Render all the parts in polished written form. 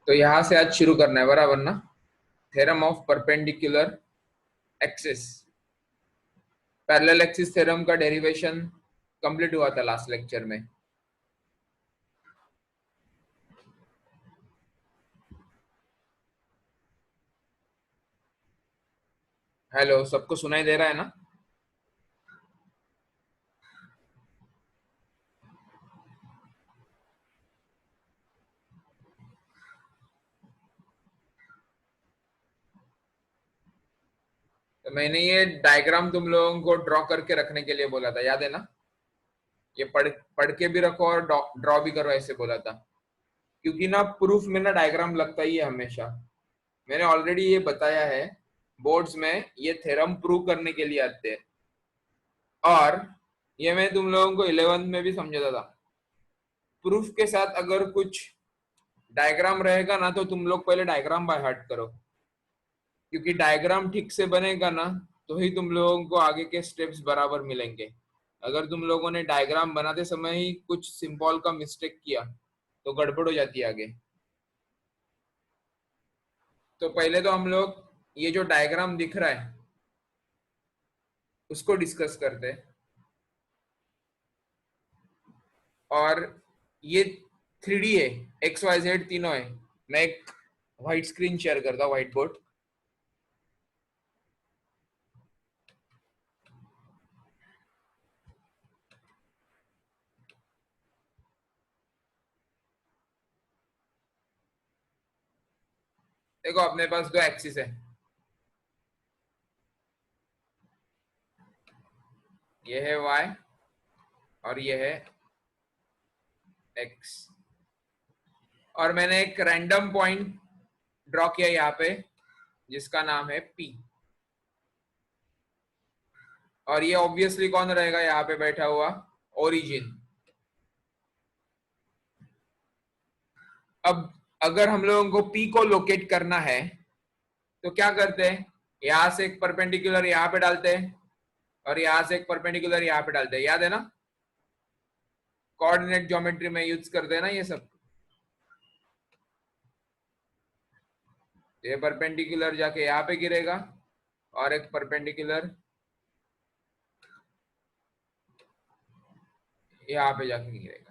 तो यहां से आज शुरू करना है बराबर ना। Theorem of perpendicular axis, parallel axis theorem का डेरिवेशन कंप्लीट हुआ था लास्ट लेक्चर में। हेलो, सबको सुनाई दे रहा है ना? तो मैंने ये डायग्राम तुम लोगों को ड्रॉ करके रखने के लिए बोला था, याद है ना? ये पढ़ पढ़ के भी रखो और ड्रॉ भी करो, ऐसे बोला था। क्योंकि ना प्रूफ में ना डायग्राम लगता ही है हमेशा। मैंने ऑलरेडी ये बताया है, बोर्ड्स में ये थ्योरम प्रूव करने के लिए आते हैं। और ये मैं तुम लोगों को 11th में भी समझाता था। प्रूफ के साथ अगर कुछ डायग्राम रहेगा ना, तो तुम लोग पहले डायग्राम बाय हार्ट करो, क्योंकि डायग्राम ठीक से बनेगा ना, तो ही तुम लोगों को आगे के स्टेप्स बराबर मिलेंगे। अगर तुम लोगों ने डायग्राम बनाते समय ही कुछ सिंबल का मिस्टेक किया तो गड़बड़ हो जाती है आगे। तो पहले तो हम लोग ये जो डायग्राम दिख रहा है उसको डिस्कस करते हैं। और ये 3D है, एक्स वाई जेड तीनों है। मैं एक व्हाइट स्क्रीन शेयर करता हूँ, व्हाइट बोर्ड। देखो, अपने पास दो एक्सिस है, ये है वाई और ये है एक्स। और मैंने एक रैंडम पॉइंट ड्रॉ किया यहाँ पे, जिसका नाम है पी। और ये ऑब्वियसली कौन रहेगा यहाँ पे बैठा हुआ? ओरिजिन। अब अगर हम लोगों को पी को लोकेट करना है तो क्या करते हैं? यहां से एक परपेंडिकुलर यहाँ पे डालते हैं और यहां से एक परपेंडिकुलर यहाँ पे डालते हैं, याद है ना? कोऑर्डिनेट ज्योमेट्री में यूज करते हैं ना ये सब। ये परपेंडिकुलर जाके यहाँ पे गिरेगा और एक परपेंडिकुलर यहाँ पे जाके गिरेगा।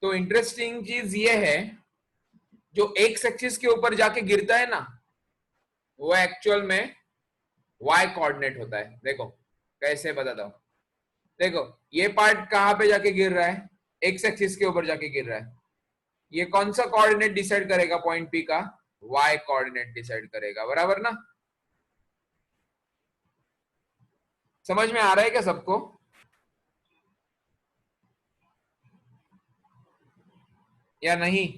तो इंटरेस्टिंग चीज ये है, जो एक्स एक्सिस के ऊपर जाके गिरता है ना, वो एक्चुअल में वाई कोऑर्डिनेट होता है। देखो कैसे बताता हूं। देखो, ये पार्ट कहां पे जाके गिर रहा है? एक्स एक्सिस के ऊपर जाके गिर रहा है। ये कौन सा कोऑर्डिनेट डिसाइड करेगा पॉइंट पी का? वाई कोऑर्डिनेट डिसाइड करेगा, बराबर ना? समझ में आ रहा है क्या सबको? या नहीं?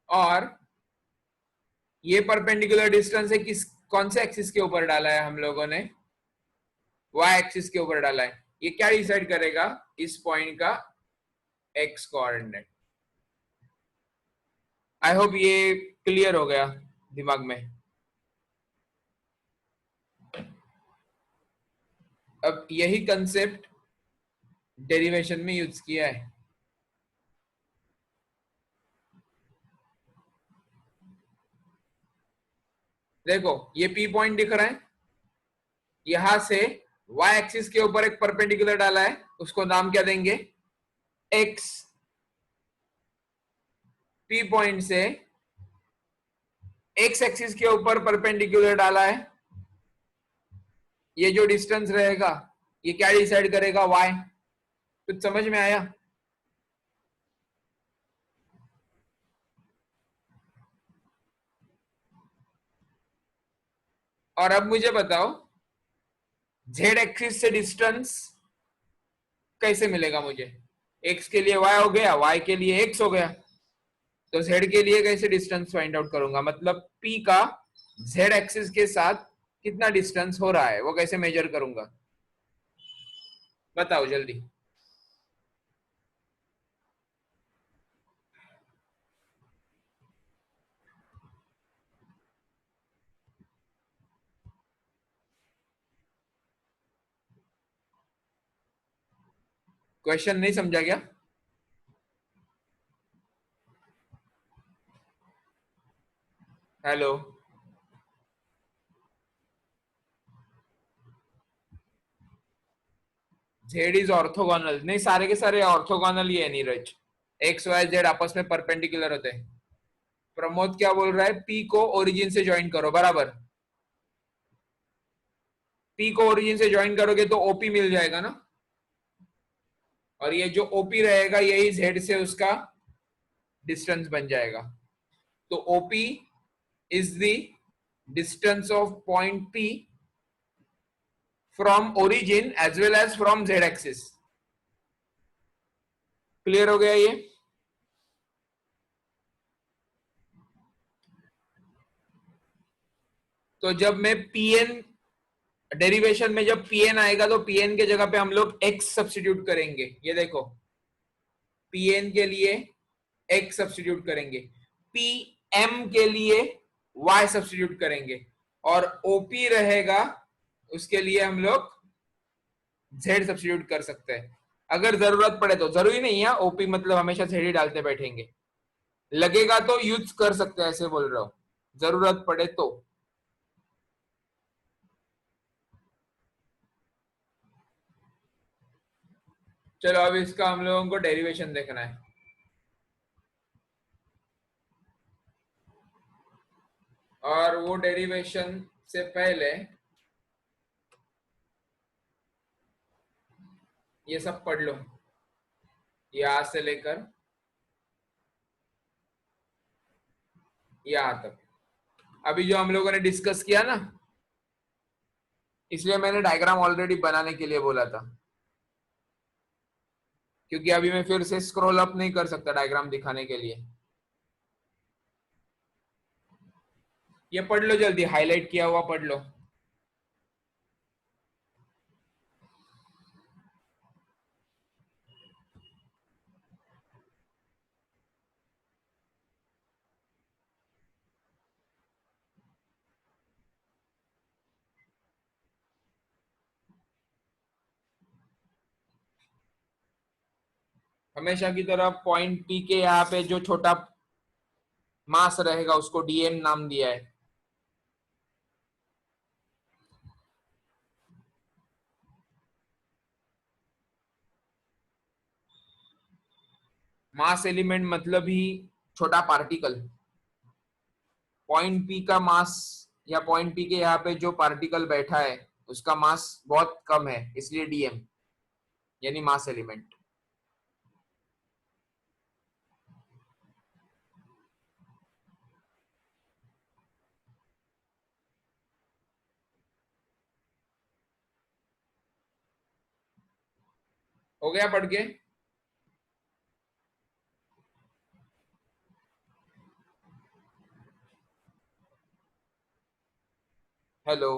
और ये परपेंडिकुलर डिस्टेंस है किस, कौन से एक्सिस के ऊपर डाला है हम लोगों ने? वाई एक्सिस के ऊपर डाला है। ये क्या डिसाइड करेगा इस पॉइंट का एक्स कोऑर्डिनेट? आई होप ये क्लियर हो गया दिमाग में। अब यही कंसेप्ट डेरिवेशन में यूज किया है। देखो, ये पी पॉइंट दिख रहा है, यहां से वाई एक्सिस के ऊपर एक परपेंडिकुलर डाला है, उसको नाम क्या देंगे? एक्स। पी पॉइंट से एक्स एक्सिस के ऊपर परपेंडिकुलर डाला है, ये जो डिस्टेंस रहेगा ये क्या डिसाइड करेगा? वाई। कुछ समझ में आया? और अब मुझे बताओ, जेड एक्सिस से डिस्टेंस कैसे मिलेगा मुझे? एक्स के लिए वाई हो गया, वाई के लिए एक्स हो गया, तो जेड के लिए कैसे डिस्टेंस फाइंड आउट करूंगा? मतलब पी का जेड एक्सिस के साथ कितना डिस्टेंस हो रहा है वो कैसे मेजर करूंगा? बताओ जल्दी। क्वेश्चन नहीं समझा क्या? हेलो, जेड इज ऑर्थोगोनल, नहीं सारे के सारे ऑर्थोगोनल ही है नीरज, एक्स वाई जेड आपस में परपेंडिकुलर होते हैं। प्रमोद क्या बोल रहा है? पी को ओरिजिन से ज्वाइन करो, बराबर। पी को ओरिजिन से ज्वाइन करोगे तो ओपी मिल जाएगा ना, और ये जो ओपी रहेगा यही जेड से उसका डिस्टेंस बन जाएगा। तो OP is the distance of point P from origin as well as from Z axis. Clear हो गया ये? तो जब मैं पीएन डेरिवेशन में जब पीएन आएगा तो पीएन के जगह पे हम लोग एक्स सब्स्टिट्यूट करेंगे। ये देखो, पीएन के लिए एक्स सब्स्टिट्यूट करेंगे, पीएम के लिए वाई सब्स्टिट्यूट करेंगे, और ओपी रहेगा उसके लिए हम लोग जेड सब्स्टिट्यूट कर सकते हैं अगर जरूरत पड़े तो। जरूरी नहीं है ओपी मतलब हमेशा जेड ही डालते बैठेंगे, लगेगा तो यूज कर सकते हैं, ऐसे बोल रहा हूं, जरूरत पड़े तो। चलो अब इसका हम लोगों को डेरिवेशन देखना है। और वो डेरिवेशन से पहले ये सब पढ़ लो, यहां से लेकर यहां तक, अभी जो हम लोगों ने डिस्कस किया ना, इसलिए मैंने डायग्राम ऑलरेडी बनाने के लिए बोला था, क्योंकि अभी मैं फिर से स्क्रॉल अप नहीं कर सकता डायग्राम दिखाने के लिए। ये पढ़ लो जल्दी, हाईलाइट किया हुआ पढ़ लो। हमेशा की तरह पॉइंट पी के यहाँ पे जो छोटा मास रहेगा उसको डीएम नाम दिया है। मास एलिमेंट मतलब ही छोटा पार्टिकल। पॉइंट पी का मास या पॉइंट पी के यहाँ पे जो पार्टिकल बैठा है उसका मास बहुत कम है, इसलिए डीएम यानी मास एलिमेंट। हो गया पढ़ के? हेलो,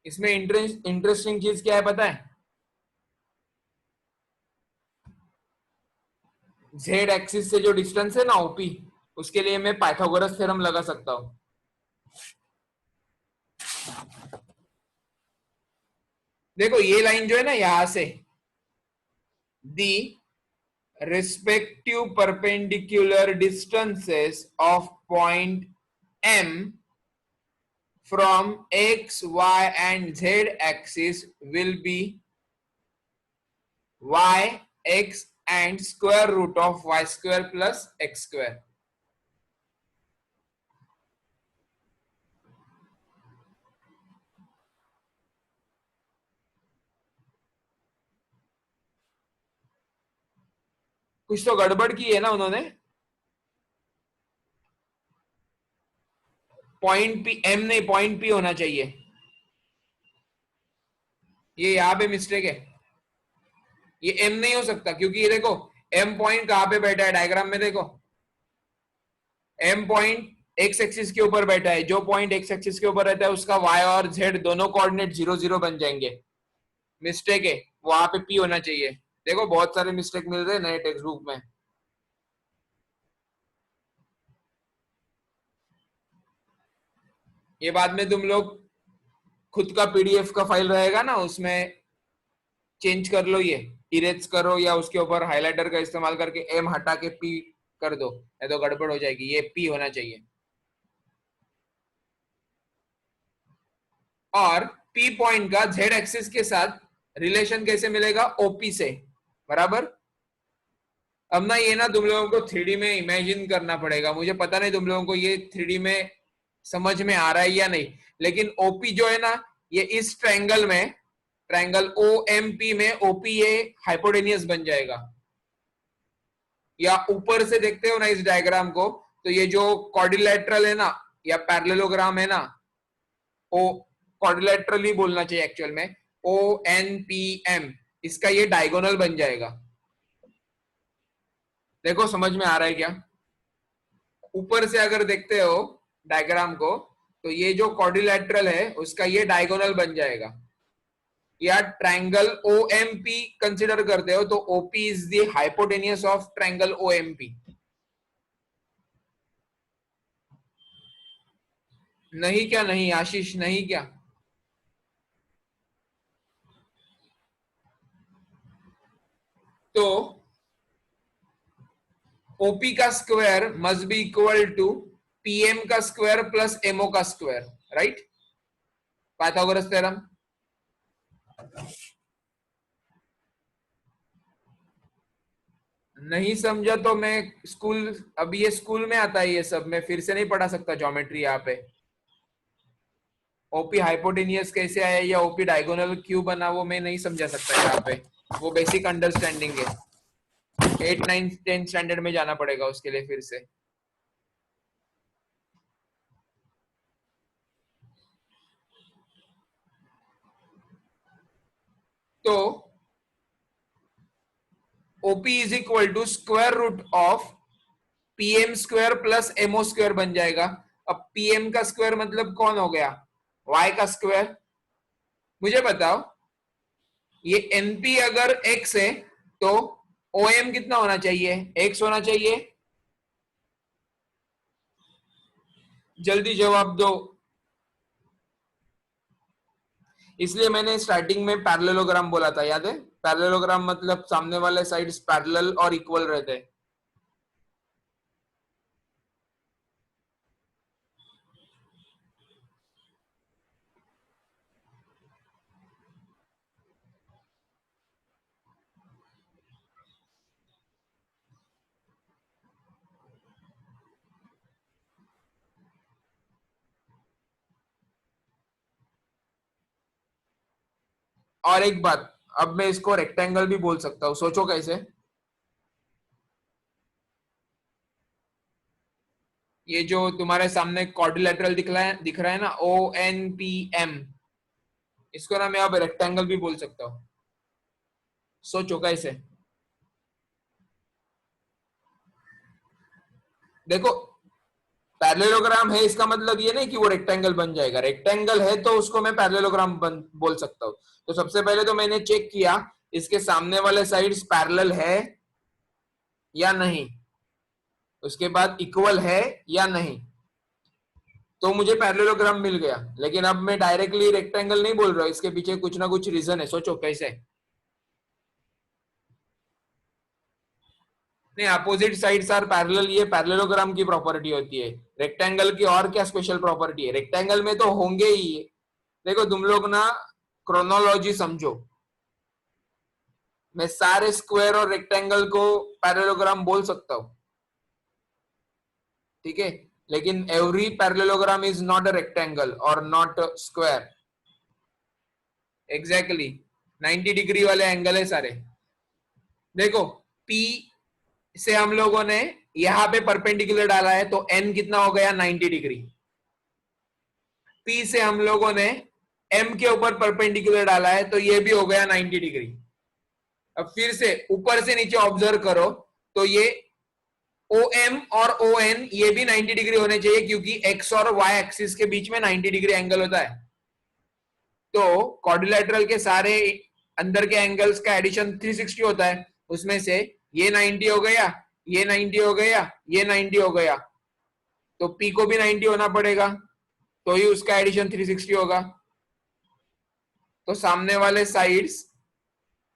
इसमें इंटरेस्टिंग चीज क्या है पता है? जेड एक्सिस से जो डिस्टेंस है ना ओपी, उसके लिए मैं पाइथागोरस थ्योरम लगा सकता हूं। देखो ये लाइन जो है ना, यहां से दी respective perpendicular distances of point M from x, y and z axis will be y, x and square root of y square plus x square. कुछ तो गड़बड़ की है ना उन्होंने। पॉइंट पी एम नहीं, पॉइंट पी होना चाहिए, ये यहां पे मिस्टेक है। ये एम नहीं हो सकता, क्योंकि ये देखो एम पॉइंट कहां पे बैठा है डायग्राम में, देखो एम पॉइंट एक्स एक्सिस के ऊपर बैठा है, जो पॉइंट एक्स एक्सिस के ऊपर रहता है उसका वाई और जेड दोनों कोऑर्डिनेट 0 0 बन जाएंगे। मिस्टेक है, वहां पे P होना चाहिए। देखो बहुत सारे मिस्टेक मिल रहे हैं नए टेक्स्ट बुक में। ये बाद में तुम लोग खुद का PDF का फाइल रहेगा ना, उसमें चेंज कर लो, ये इरेज करो या उसके ऊपर हाइलाइटर का इस्तेमाल करके M हटा के P कर दो, नहीं तो गड़बड़ हो जाएगी। ये P होना चाहिए। और P पॉइंट का Z एक्सिस के साथ रिलेशन कैसे मिलेगा? OP से, बराबर। अब ना ये ना तुम लोगों को 3D में इमेजिन करना पड़ेगा। मुझे पता नहीं तुम लोगों को ये 3D में समझ में आ रहा है या नहीं, लेकिन OP जो है ना, ये इस ट्रायंगल में, ट्रायंगल OMP में OP ये हाइपोटेनियस बन जाएगा। या ऊपर से देखते हो ना इस डायग्राम को, तो ये जो क्वाड्रिलेटरल है ना या पैरेललोग्राम है ना, ओ क्वाड्रिलेटरल ही बोलना चाहिए एक्चुअल में, ONPM, इसका ये डायगोनल बन जाएगा। देखो समझ में आ रहा है क्या? ऊपर से अगर देखते हो डायग्राम को, तो ये जो क्वाड्रिलेटरल है उसका ये डायगोनल बन जाएगा। या ट्रायंगल OMP कंसीडर करते हो तो OP is the hypotenuse of triangle OMP। नहीं क्या? नहीं आशीष, नहीं क्या? तो OP का square must be equal to PM का स्क्वायर प्लस MO का स्क्वायर, राइट? Pythagoras theorem. नहीं समझा तो मैं स्कूल, अभी ये स्कूल में आता है ये सब, मैं फिर से नहीं पढ़ा सकता ज्योमेट्री यहाँ पे। OP हाइपोटेनियस कैसे आया या OP डायगोनल क्यों बना, वो मैं नहीं समझा सकता यहाँ पे। वो बेसिक अंडरस्टैंडिंग है, 8, 9, 10 स्टैंडर्ड में जाना पड़ेगा उसके लिए फिर से। तो OP is equal to square root of PM square plus MO square बन जाएगा। अब PM का स्क्वायर मतलब कौन हो गया? Y का स्क्वायर। मुझे बताओ, ये NP अगर X है तो OM कितना होना चाहिए? X होना चाहिए। जल्दी जवाब दो। इसलिए मैंने स्टार्टिंग में पैरेललोग्राम बोला था, याद है? पैरेललोग्राम मतलब सामने वाले साइड्स पैरेलल और इक्वल रहते हैं। और एक बात, अब मैं इसको रेक्टेंगल भी बोल सकता हूँ, सोचो कैसे। ये जो तुम्हारे सामने क्वाड्रिलेटरल दिख रहा है ना, ONPM, इसको ना मैं अब रेक्टेंगल भी बोल सकता हूँ। सोचो कैसे। देखो पैरेललोग्राम है, इसका मतलब ये नहीं कि वो रेक्टेंगल बन जाएगा। रेक्टेंगल है तो उसको मैं पैरेललोग्राम बोल सकता हूँ। तो सबसे पहले तो मैंने चेक किया इसके सामने वाले साइड्स पैरेलल है या नहीं, उसके बाद इक्वल है या नहीं, तो मुझे पैरेललोग्राम मिल गया। लेकिन अब मैं डायरेक्टली रेक्टेंगल नहीं बोल रहा हूँ, इसके पीछे कुछ ना कुछ रीजन है। सोचो कैसे। नहीं, अपोजिट साइड्स आर पैरेलल, ये पैरेललोग्राम की प्रॉपर्टी होती है। रेक्टेंगल की और क्या स्पेशल प्रॉपर्टी है? रेक्टेंगल में तो होंगे ही। देखो तुम लोग ना क्रोनोलॉजी समझो, मैं सारे स्क्वायर और रेक्टेंगल को पैरेललोग्राम बोल सकता हूँ, ठीक है? लेकिन every parallelogram is not a rectangle और नॉट स्क्वायर। एग्जैक्टली 90 डिग्री वाले एंगल है सारे। देखो P से हम लोगों ने यहां पे परपेंडिकुलर डाला है तो N कितना हो गया? 90 डिग्री। P से हम लोगों ने M के ऊपर परपेंडिकुलर डाला है तो ये भी हो गया 90 डिग्री। अब फिर से ऊपर से नीचे ऑब्जर्व करो तो ये OM और ON ये भी 90 डिग्री होने चाहिए, क्योंकि X और Y एक्सिस के बीच में 90 डिग्री एंगल होता है। तो क्वाड्रिलेटरल के सारे अंदर के एंगल्स का एडिशन 360 होता है, उसमें से ये 90 हो गया, ये 90 हो गया, ये 90 हो गया, तो P को भी 90 होना पड़ेगा, तो ही उसका एडिशन 360 होगा। तो सामने वाले साइड्स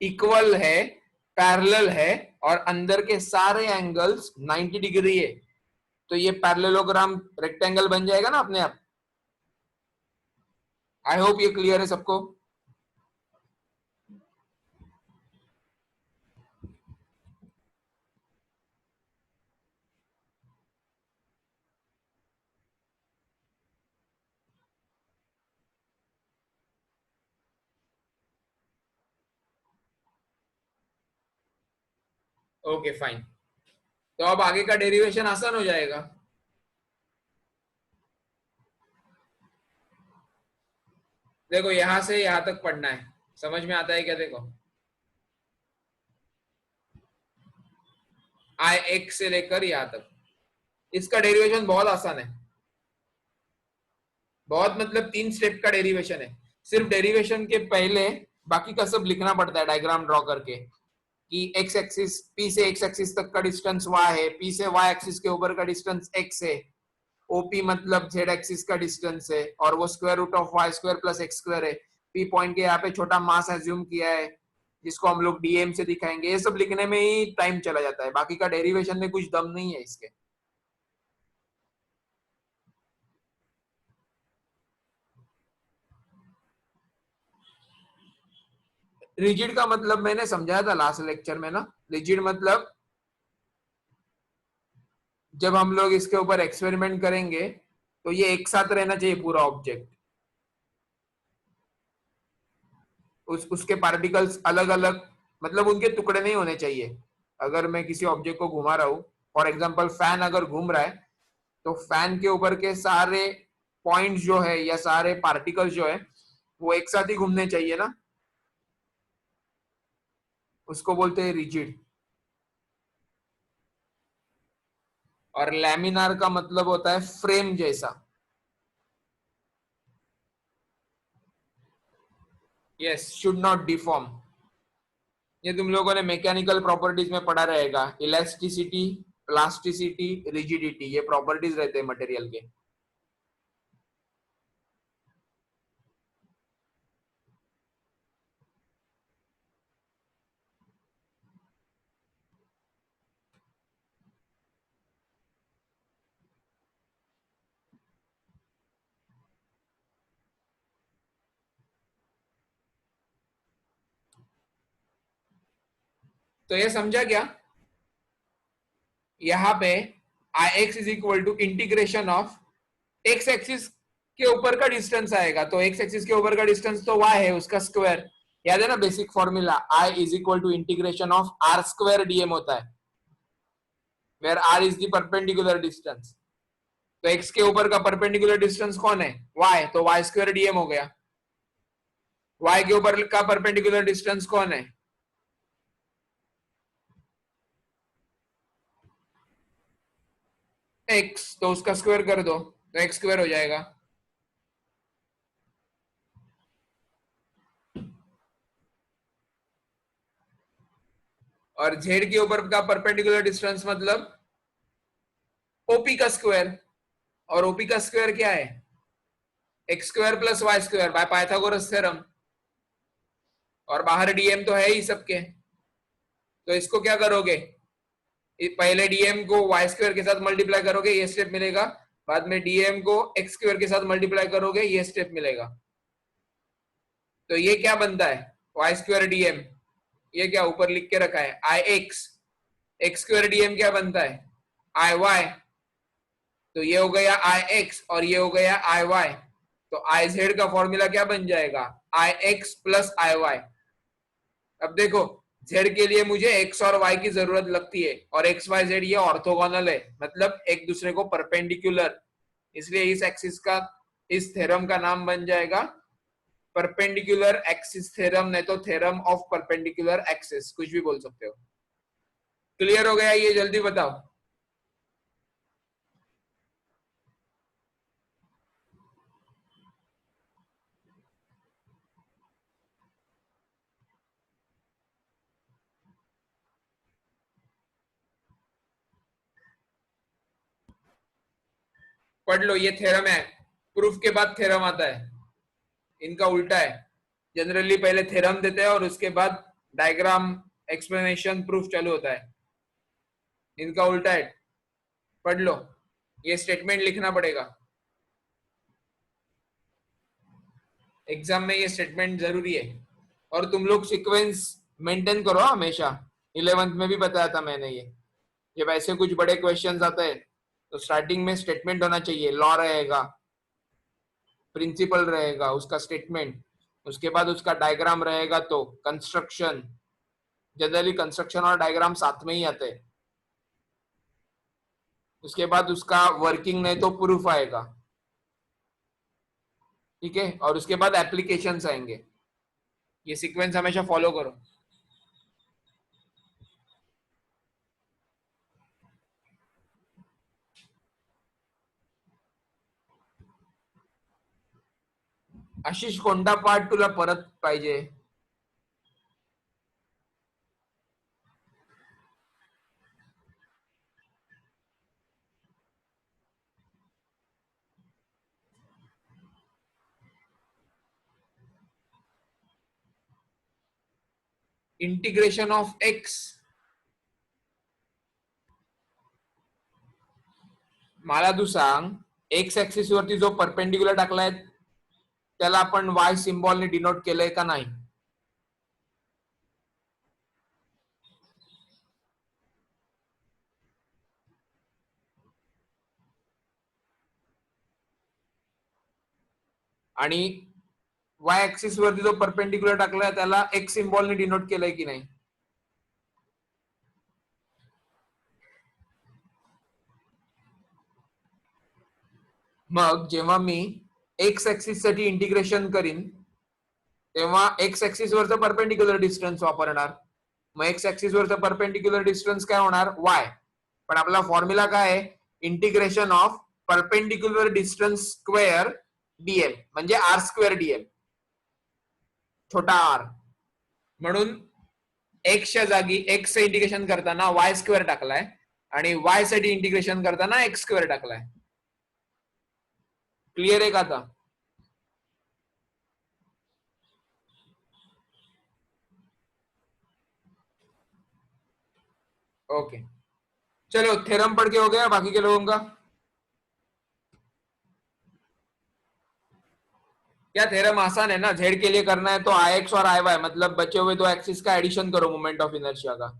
इक्वल है, पैरेलल है, और अंदर के सारे एंगल्स 90 डिग्री है, तो ये पैरेललोग्राम रेक्टेंगल बन जाएगा ना अपने आप। आई होप ये क्लियर है सबको। ओके फाइन, तो अब आगे का डेरिवेशन आसान हो जाएगा। देखो यहां से यहां तक पढ़ना है, समझ में आता है क्या? देखो आई एक्स से लेकर यहां तक, इसका डेरिवेशन बहुत आसान है, बहुत मतलब 3 स्टेप का डेरिवेशन है। सिर्फ डेरिवेशन के पहले बाकी का सब लिखना पड़ता है डायग्राम ड्रॉ करके, कि एक्स एक्सिस, पी से एक्स एक्सिस तक का डिस्टेंस वाई है, पी से वाई एक्सिस के ऊपर का डिस्टेंस एक्स है, ओपी मतलब जेड एक्सिस का डिस्टेंस है, और वो square root of Y square plus X square है। पी पॉइंट के यहाँ पे छोटा मास एज्यूम किया है, जिसको हम लोग डीएम से दिखाएंगे। ये सब लिखने में ही टाइम चला जाता है, बाकी का डेरिवेशन में कुछ दम नहीं है इसके। रिजिड का मतलब मैंने समझाया था लास्ट लेक्चर में ना। रिजिड मतलब जब हम लोग इसके ऊपर एक्सपेरिमेंट करेंगे तो ये एक साथ रहना चाहिए पूरा ऑब्जेक्ट, उसके पार्टिकल्स अलग अलग, मतलब उनके टुकड़े नहीं होने चाहिए। अगर मैं किसी ऑब्जेक्ट को घुमा रहा हूँ, फॉर एग्जांपल फैन अगर घूम रहा है, तो फैन के ऊपर के सारे पॉइंट्स जो है या सारे पार्टिकल्स जो है वो एक साथ ही घूमने चाहिए ना, उसको बोलते हैं रिजिड। और लैमिनार का मतलब होता है फ्रेम जैसा। Yes, should not deform. ये तुम लोगों ने मैकेनिकल प्रॉपर्टीज में पढ़ा रहेगा, इलास्टिसिटी, प्लास्टिसिटी, रिजिडिटी, ये प्रॉपर्टीज रहते हैं मटेरियल के। तो ये समझा क्या? यहाँ पे I x is equal to integration of x axis के ऊपर का डिस्टेंस आएगा, तो एक्स एक्सिस के ऊपर का डिस्टेंस तो y है, उसका स्क्वायर। याद है ना basic formula, I is equal to integration of R square dm होता है, where R is the perpendicular distance. तो एक्स के ऊपर का परपेंडिकुलर डिस्टेंस कौन है? y, तो y स्क्वायर डीएम हो गया। y के ऊपर का परपेंडिकुलर डिस्टेंस कौन है? x, तो उसका स्क्वायर कर दो तो x स्क्वायर हो जाएगा। और z के ऊपर का परपेंडिकुलर डिस्टेंस मतलब OP का स्क्वायर, और OP का स्क्वायर क्या है? X square plus Y square by Pythagoras theorem, और बाहर डीएम तो है ही सबके। तो इसको क्या करोगे, पहले डीएम को वाई स्क्वायर के साथ मल्टीप्लाई करोगे, ये स्टेप मिलेगा। बाद में डीएम को एक्स स्क्वायर के साथ मल्टीप्लाई करोगे, ये स्टेप मिलेगा। तो ये क्या बनता है? वाई स्क्वायर डीएम, ये क्या ऊपर लिख के रखा है आई एक्स, एक्स स्क्वायर डीएम क्या बनता है? आई वाई। तो ये हो गया आई एक्स और ये हो गया आई वाई, तो आई जेड का फॉर्मूला क्या बन जाएगा? आई एक्स प्लस आई वाई। अब देखो, z के लिए मुझे x और y की जरूरत लगती है, और x y z ये ऑर्थोगोनल है, मतलब एक दूसरे को परपेंडिकुलर, इसलिए इस एक्सिस का, इस थ्योरम का नाम बन जाएगा परपेंडिकुलर एक्सिस थ्योरम, नहीं तो थ्योरम ऑफ परपेंडिकुलर एक्सिस, कुछ भी बोल सकते हो। क्लियर हो गया ये? जल्दी बताओ। पढ़ लो, ये थ्योरम है, प्रूफ के बाद थ्योरम आता है, इनका उल्टा है। जनरली पहले थ्योरम देते हैं और उसके बाद डायग्राम, एक्सप्लेनेशन, प्रूफ चालू होता है, इनका उल्टा है। पढ़ लो, ये स्टेटमेंट लिखना पड़ेगा, एग्जाम में ये स्टेटमेंट जरूरी है। और तुम लोग सीक्वेंस मेंटेन करो हमेशा, 11th में भी बताया था मैंने ये। जब ऐसे कुछ बड़े क्वेश्चंस आते हैं तो स्टार्टिंग में स्टेटमेंट होना चाहिए, लॉ रहेगा, प्रिंसिपल रहेगा, उसका स्टेटमेंट, उसके बाद उसका डायग्राम रहेगा, तो कंस्ट्रक्शन, जनरली कंस्ट्रक्शन और डायग्राम साथ में ही आते हैं, उसके बाद उसका वर्किंग नहीं तो प्रूफ आएगा, ठीक है, और उसके बाद एप्लीकेशंस आएंगे। ये सीक्वेंस हमेशा फॉलो करो। आशिष, कोणता पार्ट तुला परत पाहिजे? इंटिग्रेशन ऑफ एक्स, मला तू सांग, एक्स ऍक्सिस वरती जो परपेंडिक्युलर टाकलाय त्याला आपण वाय सिम्बॉलने डिनोट केलंय का नाही? आणि वाय ऍक्सिस वरती जो परपेंडिक्युलर टाकलाय त्याला एक्स सिम्बॉलने डिनोट केलंय की नाही? मग जेव्हा मी एक्स ऍक्सिस साठी इंटिग्रेशन करीन तेव्हा एक्स ऍक्सिस वरचं परपेंडिक्युलर डिस्टन्स वापरणार, मग एक्स ऍक्सिस वरचं परपेंडिक्युलर डिस्टन्स काय होणार? वाय. पण आपला फॉर्म्युला काय आहे? Integration of perpendicular distance square DL, म्हणजे आर स्क्वेअर डीएल, छोटा आर. म्हणून एक्सच्या जागी एक्स इंटिग्रेशन करताना वाय स्क्वेअर टाकलाय आणि वाय साठी इंटिग्रेशन करताना एक्स स्क्वेअर टाकलाय. क्लियर आहे का आता? ओके, चलो थ्योरम पढ़ के हो गया बाकी के लोगों का? क्या थ्योरम आसान है ना, जेड के लिए करना है तो आई एक्स और आई वाई, मतलब बचे हुए दो एक्सिस का एडिशन करो मोमेंट ऑफ इनर्शिया का.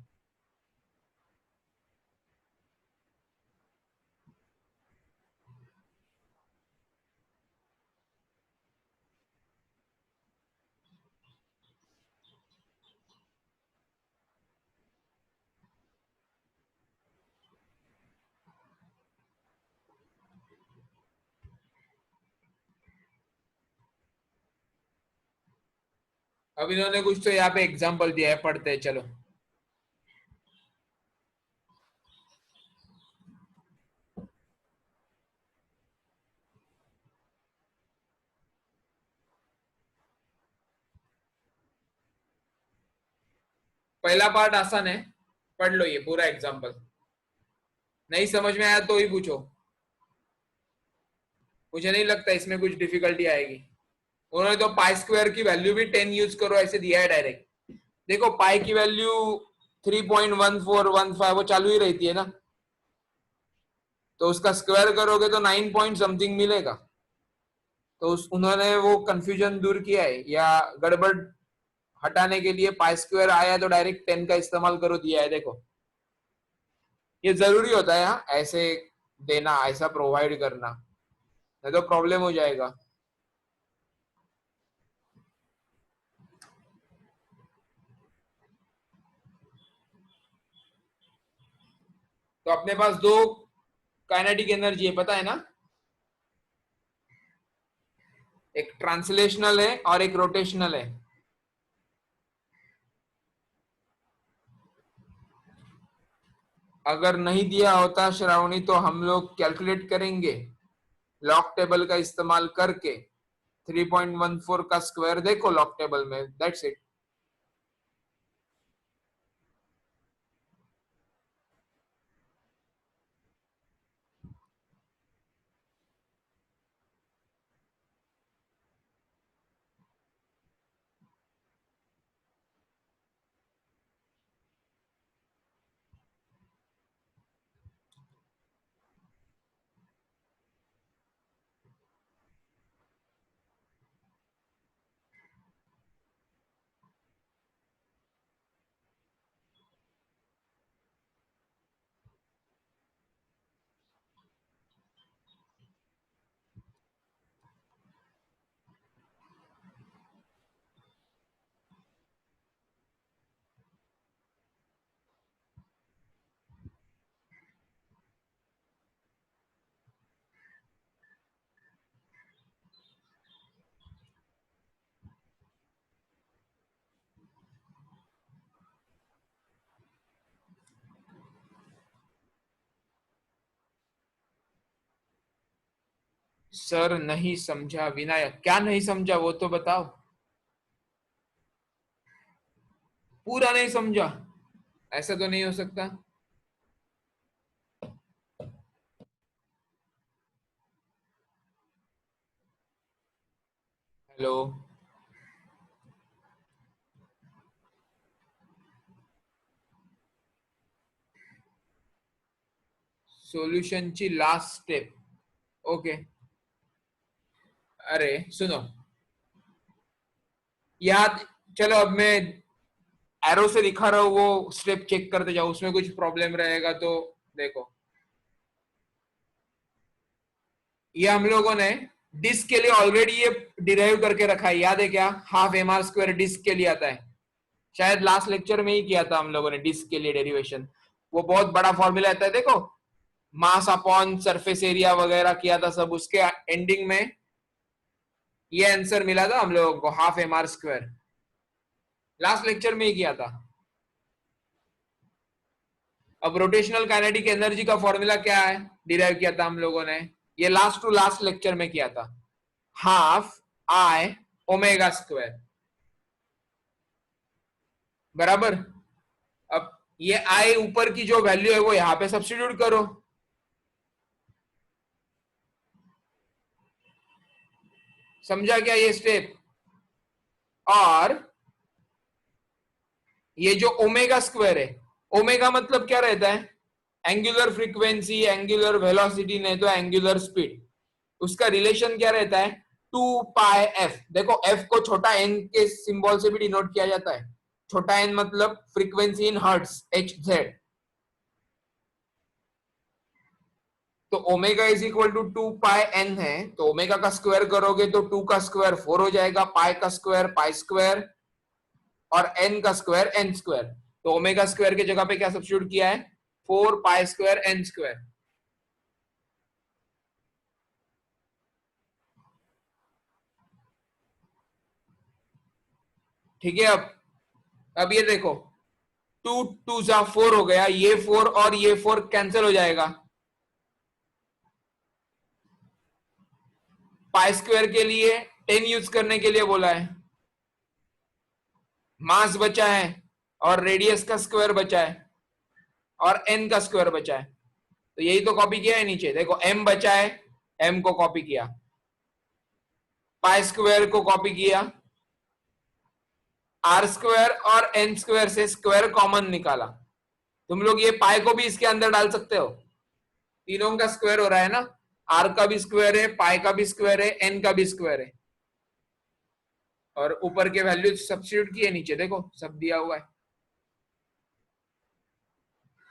अब इन्होंने कुछ तो यहाँ पे एग्जाम्पल दिया है, पढ़ते हैं चलो. पहला पार्ट आसान है, पढ़ लो ये पूरा एग्जाम्पल. नहीं समझ में आया तो ही पूछो, मुझे नहीं लगता इसमें कुछ डिफिकल्टी आएगी. उन्होंने तो पाई स्क्वायर की वैल्यू भी 10 यूज करो ऐसे दिया है डायरेक्ट. देखो पाई की वैल्यू 3.1415 वो चालू ही रहती है ना, तो उसका स्क्वायर करोगे तो 9 पॉइंट समथिंग मिलेगा. तो उन्होंने वो कंफ्यूजन दूर किया है या गड़बड़ हटाने के लिए पाई स्क्वायर आया तो डायरेक्ट 10 का इस्तेमाल करो दिया है. देखो ये जरूरी होता है, हाँ, ऐसे देना, ऐसा प्रोवाइड करना, नहीं तो प्रॉब्लम हो जाएगा. तो अपने पास दो काइनेटिक एनर्जी है, पता है ना, एक ट्रांसलेशनल है और एक रोटेशनल है. अगर नहीं दिया होता श्रावणी तो हम लोग कैलकुलेट करेंगे लॉग टेबल का इस्तेमाल करके. 3.14 का स्क्वायर देखो लॉग टेबल में, दैट्स इट. सर नहीं समझा विनायक, क्या नहीं समझा वो तो बताओ, पूरा नहीं समझा, ऐसा तो नहीं हो सकता। हेलो। सोल्यूशनची लास्ट स्टेप, ओके। अरे सुनो, याद, चलो अब मैं एरो से दिखा रहा हूँ, वो स्टेप चेक करते जाओ, उसमें कुछ प्रॉब्लम रहेगा तो देखो। ये हम लोगों ने डिस्क के लिए ऑलरेडी ये डिराइव करके रखा है, याद है क्या? Half M R square disc के लिए आता है, शायद लास्ट लेक्चर में ही किया था हम लोगों ने डिस्क के लिए डेरिवेशन। वो बहुत बड़ा फॉर्मूला आता है, देखो, मास अपॉन सरफेस एरिया वगैरह किया था सब, उसके एंडिंग में ये आंसर मिला था हम लोगों को, half M R square, last lecture में ही किया था। अब रोटेशनल काइनेटिक एनर्जी का फॉर्मूला क्या है, डिराइव किया था हम लोगों ने, ये लास्ट टू लास्ट लेक्चर में किया था, हाफ आई ओमेगा स्क्वायर, बराबर। अब ये आई ऊपर की जो वैल्यू है वो यहां पे सब्स्टिट्यूट करो, समझा क्या ये स्टेप? और ये जो ओमेगा स्क्वायर है, ओमेगा मतलब क्या रहता है? एंगुलर फ्रीक्वेंसी, एंगुलर वेलोसिटी, नहीं तो एंगुलर स्पीड, उसका रिलेशन क्या रहता है? 2 पाई एफ। देखो एफ को छोटा एन के सिंबल से भी डिनोट किया जाता है, छोटा एन मतलब frequency in hertz, H Z. तो omega is equal to 2 pi n है, तो ओमेगा का स्क्वायर करोगे तो 2 का स्क्वायर 4 हो जाएगा, पाई का स्क्वायर पाई स्क्वायर, और एन का स्क्वायर एन स्क्वायर। तो ओमेगा स्क्वायर की जगह पे क्या सब्स्टिट्यूट किया है? 4 पाई स्क्वायर एन स्क्वायर। ठीक है। अब ये देखो, 2 2 जा 4 हो गया, ये 4 और ये 4 कैंसिल हो जाएगा, पाई स्क्वायर के लिए 10 यूज करने के लिए बोला है, मास बचा है और रेडियस का स्क्वायर बचा है और एन का स्क्वायर बचा है, तो यही तो कॉपी किया है नीचे, देखो एम बचा है, एम को कॉपी किया, पाई स्क्वायर को कॉपी किया, आर स्क्वायर और एन स्क्वायर से स्क्वायर कॉमन निकाला। तुम लोग ये पाई को भी इसके अंदर डाल सकते हो, तीनों का स्क्वायर हो रहा है ना, आर का भी स्क्वायर है, पाई का भी स्क्वायर है, एन का भी स्क्वायर है, और ऊपर के वैल्यू सब्स्टिट्यूट किए, नीचे देखो सब दिया हुआ है।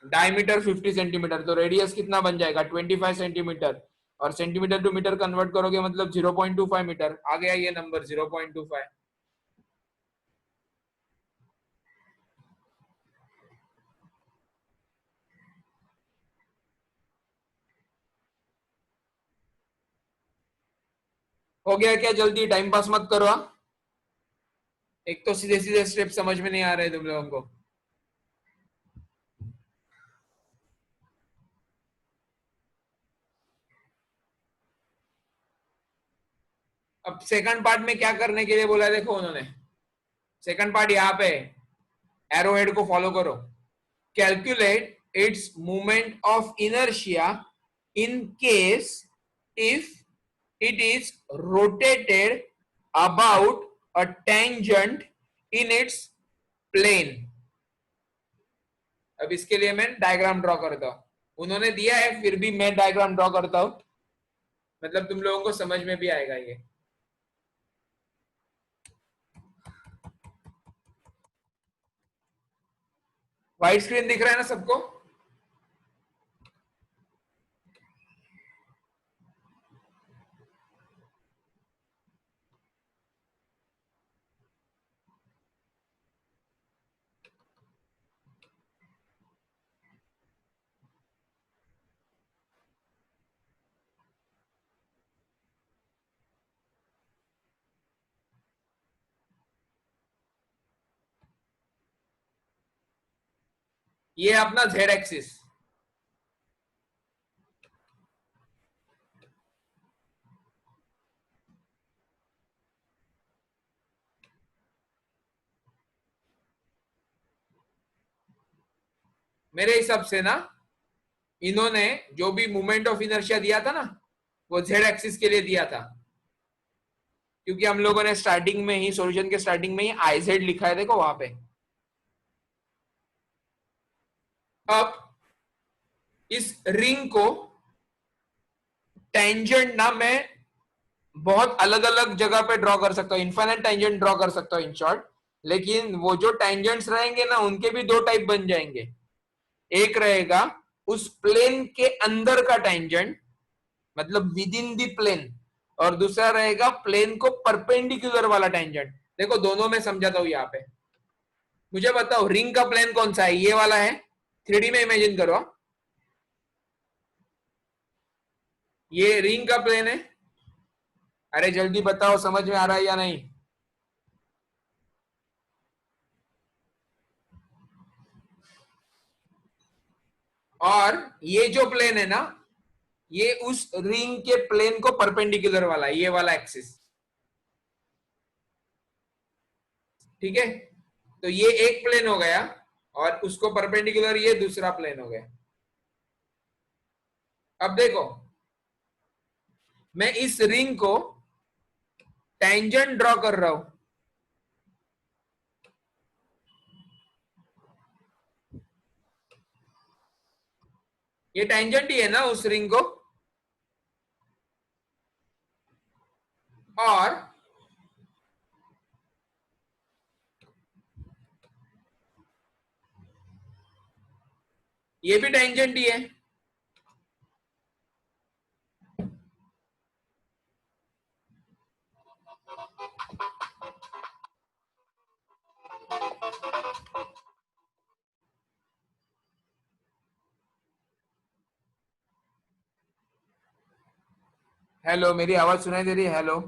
डायमीटर 50 सेंटीमीटर, तो रेडियस कितना बन जाएगा? 25 सेंटीमीटर, और सेंटीमीटर टू मीटर कन्वर्ट करोगे मतलब 0.25 मीटर, आ गया ये नंबर 0.25। हो गया क्या? जल्दी टाइम पास मत करो, हाँ? एक तो सीधे सीधे स्टेप समझ में नहीं आ रहे तुम लोगों को। अब सेकंड पार्ट में क्या करने के लिए बोला है, देखो उन्होंने सेकंड पार्ट यहाँ पे, एरो हेड को फॉलो करो, calculate its movement of inertia in case if it is rotated about a tangent in its plane। अब इसके लिए मैं डायग्राम ड्रॉ करता हूं, उन्होंने दिया है फिर भी मैं डायग्राम ड्रॉ करता हूं, मतलब तुम लोगों को समझ में भी आएगा ये। व्हाइट स्क्रीन दिख रहा है ना सबको? ये अपना जेड एक्सिस, मेरे हिसाब से ना, इन्होंने जो भी मोमेंट ऑफ इनर्शिया दिया था ना, वो जेड एक्सिस के लिए दिया था, क्योंकि हम लोगों ने स्टार्टिंग में ही, सॉल्यूशन के स्टार्टिंग में ही आईजेड लिखा है, देखो वहां पे। अब इस रिंग को टेंजेंट ना मैं बहुत अलग अलग जगह पे ड्रॉ कर सकता हूँ, इन्फाइनाइट टेंजेंट ड्रॉ कर सकता हूँ इन शॉर्ट। लेकिन वो जो टेंजेंट्स रहेंगे ना, उनके भी दो टाइप बन जाएंगे। एक रहेगा उस प्लेन के अंदर का टेंजेंट, मतलब विद इन दी प्लेन, और दूसरा रहेगा प्लेन को परपेंडिकुलर वाला टेंजेंट। देखो दोनों में समझाता हूं यहाँ पे। मुझे बताओ रिंग का प्लेन कौन सा है? ये वाला है, 3D में इमेजिन करो। ये रिंग का प्लेन है। अरे जल्दी बताओ, समझ में आ रहा है या नहीं? और ये जो प्लेन है ना, ये उस रिंग के प्लेन को परपेंडिकुलर वाला है, ये वाला एक्सिस। ठीक है, तो ये एक प्लेन हो गया, और उसको परपेंडिकुलर ये दूसरा प्लेन हो गया। अब देखो, मैं इस रिंग को टेंजेंट ड्रॉ कर रहा हूं। ये टेंजेंट ही है ना उस रिंग को, और ये भी टेंजेंट ही है। हेलो, मेरी आवाज सुनाई दे रही है? हेलो।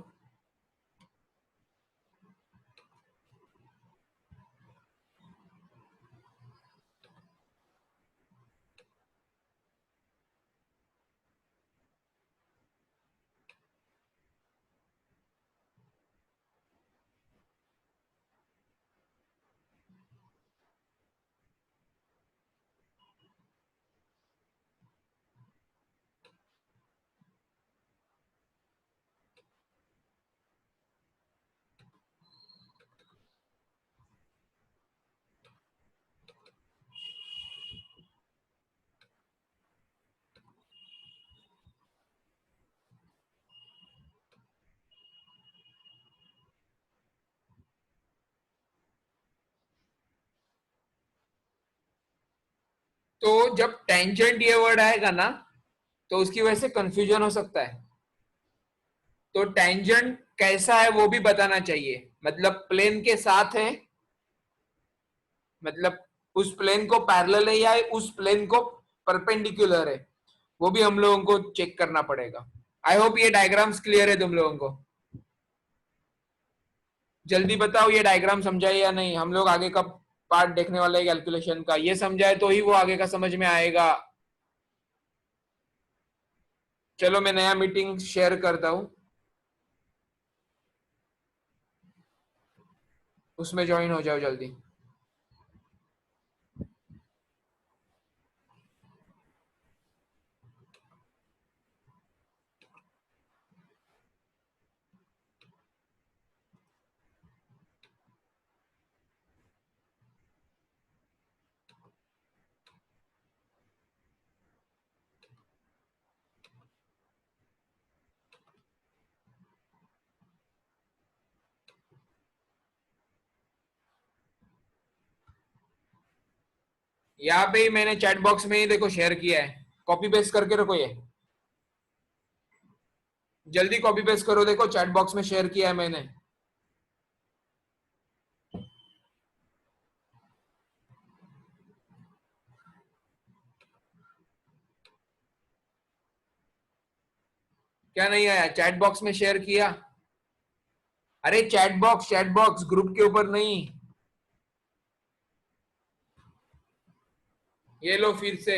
तो जब टेंजेंट ये वर्ड आएगा ना, तो उसकी वजह से कंफ्यूजन हो सकता है। तो टेंजेंट कैसा है वो भी बताना चाहिए, मतलब प्लेन के साथ है, मतलब उस प्लेन को पैरेलल है, या उस प्लेन को परपेंडिकुलर है, वो भी हम लोगों को चेक करना पड़ेगा। आई होप ये डायग्राम्स क्लियर है तुम लोगों को। जल्दी बताओ ये डायग्राम समझा है या नहीं? हम लोग आगे का पार्ट देखने वाले हैं कैलकुलेशन का, ये समझाए तो ही वो आगे का समझ में आएगा। चलो मैं नया मीटिंग शेयर करता हूँ, उसमें ज्वाइन हो जाओ जल्दी। यहाँ पे ही मैंने चैट बॉक्स में ही देखो शेयर किया है, कॉपी पेस्ट करके रखो ये। जल्दी कॉपी पेस्ट करो, देखो चैट बॉक्स में शेयर किया है मैंने। क्या नहीं आया? चैट बॉक्स में शेयर किया। अरे चैट बॉक्स, ग्रुप के ऊपर नहीं। ये लो फिर से।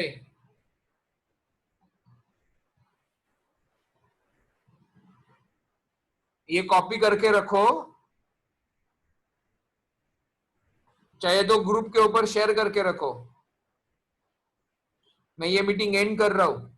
ये कॉपी करके रखो, चाहे तो ग्रुप के ऊपर शेयर करके रखो। मैं ये मीटिंग एंड कर रहा हूँ।